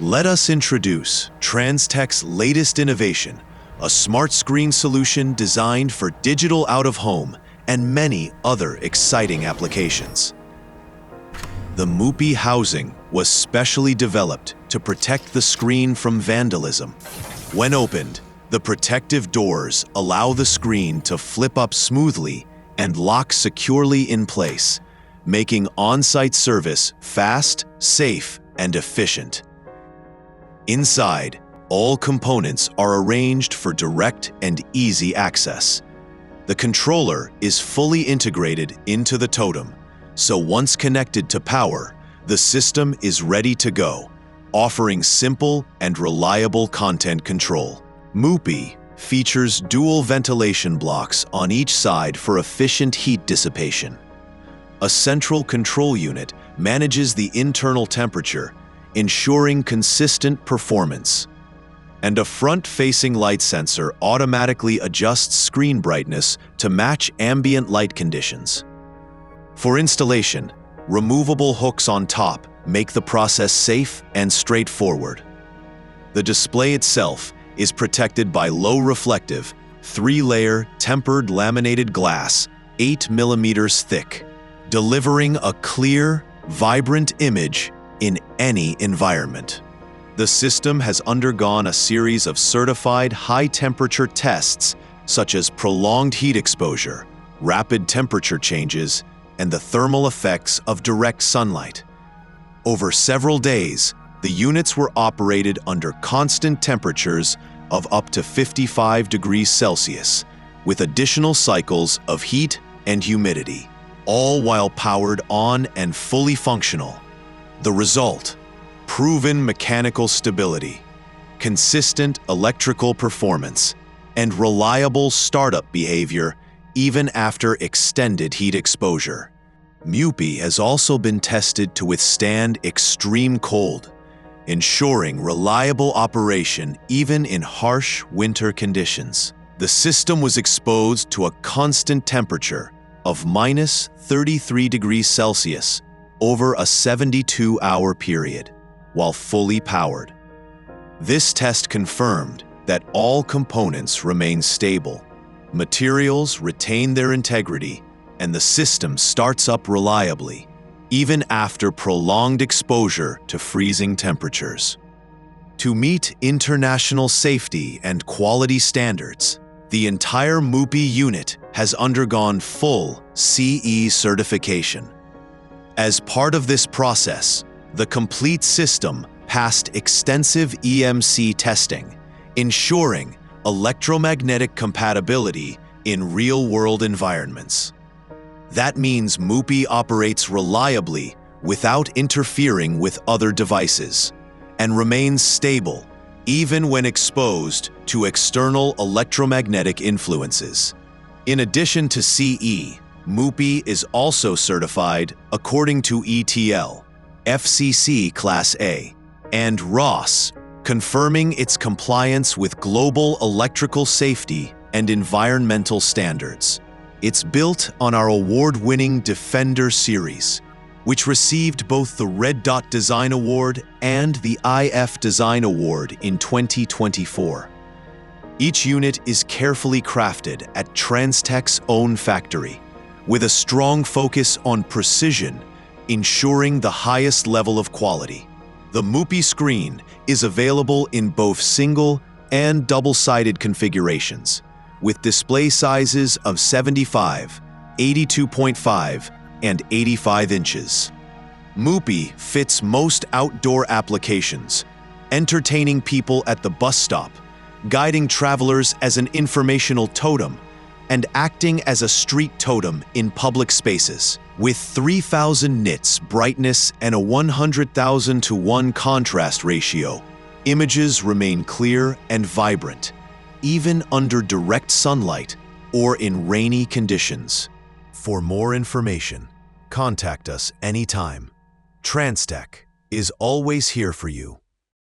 Let us introduce Transtech's latest innovation, a smart screen solution designed for digital out-of-home and many other exciting applications. The MUPI housing was specially developed to protect the screen from vandalism. When opened, the protective doors allow the screen to flip up smoothly and lock securely in place, making on-site service fast, safe, and efficient. Inside, all components are arranged for direct and easy access. The controller is fully integrated into the totem, so once connected to power, the system is ready to go, offering simple and reliable content control. MUPI features dual ventilation blocks on each side for efficient heat dissipation. A central control unit manages the internal temperature, ensuring consistent performance. And a front-facing light sensor automatically adjusts screen brightness to match ambient light conditions. For installation, removable hooks on top make the process safe and straightforward. The display itself is protected by low-reflective, 3-layer tempered laminated glass, 8 mm thick, delivering a clear, vibrant image in any environment. The system has undergone a series of certified high-temperature tests, such as prolonged heat exposure, rapid temperature changes, and the thermal effects of direct sunlight. Over several days, the units were operated under constant temperatures of up to 55 degrees Celsius, with additional cycles of heat and humidity, all while powered on and fully functional. The result: proven mechanical stability, consistent electrical performance, and reliable startup behavior even after extended heat exposure. MUPI has also been tested to withstand extreme cold, ensuring reliable operation even in harsh winter conditions. The system was exposed to a constant temperature of -33 degrees Celsius over a 72-hour period, while fully powered. This test confirmed that all components remain stable, materials retain their integrity, and the system starts up reliably, even after prolonged exposure to freezing temperatures. To meet international safety and quality standards, the entire MUPI unit has undergone full CE certification. As part of this process, the complete system passed extensive EMC testing, ensuring electromagnetic compatibility in real-world environments. That means MUPI operates reliably without interfering with other devices and remains stable even when exposed to external electromagnetic influences. In addition to CE, MUPI is also certified according to ETL, FCC Class A, and RoHS, confirming its compliance with global electrical safety and environmental standards. It's built on our award-winning Defender series, which received both the Red Dot Design Award and the IF Design Award in 2024. Each unit is carefully crafted at Transtech's own factory, with a strong focus on precision, ensuring the highest level of quality. The MUPI screen is available in both single and double-sided configurations, with display sizes of 75, 82.5, and 85 inches. MUPI fits most outdoor applications, entertaining people at the bus stop, guiding travelers as an informational totem, and acting as a street totem in public spaces. With 3,000 nits brightness and a 100,000:1 contrast ratio, images remain clear and vibrant, even under direct sunlight or in rainy conditions. For more information, contact us anytime. Transtech is always here for you.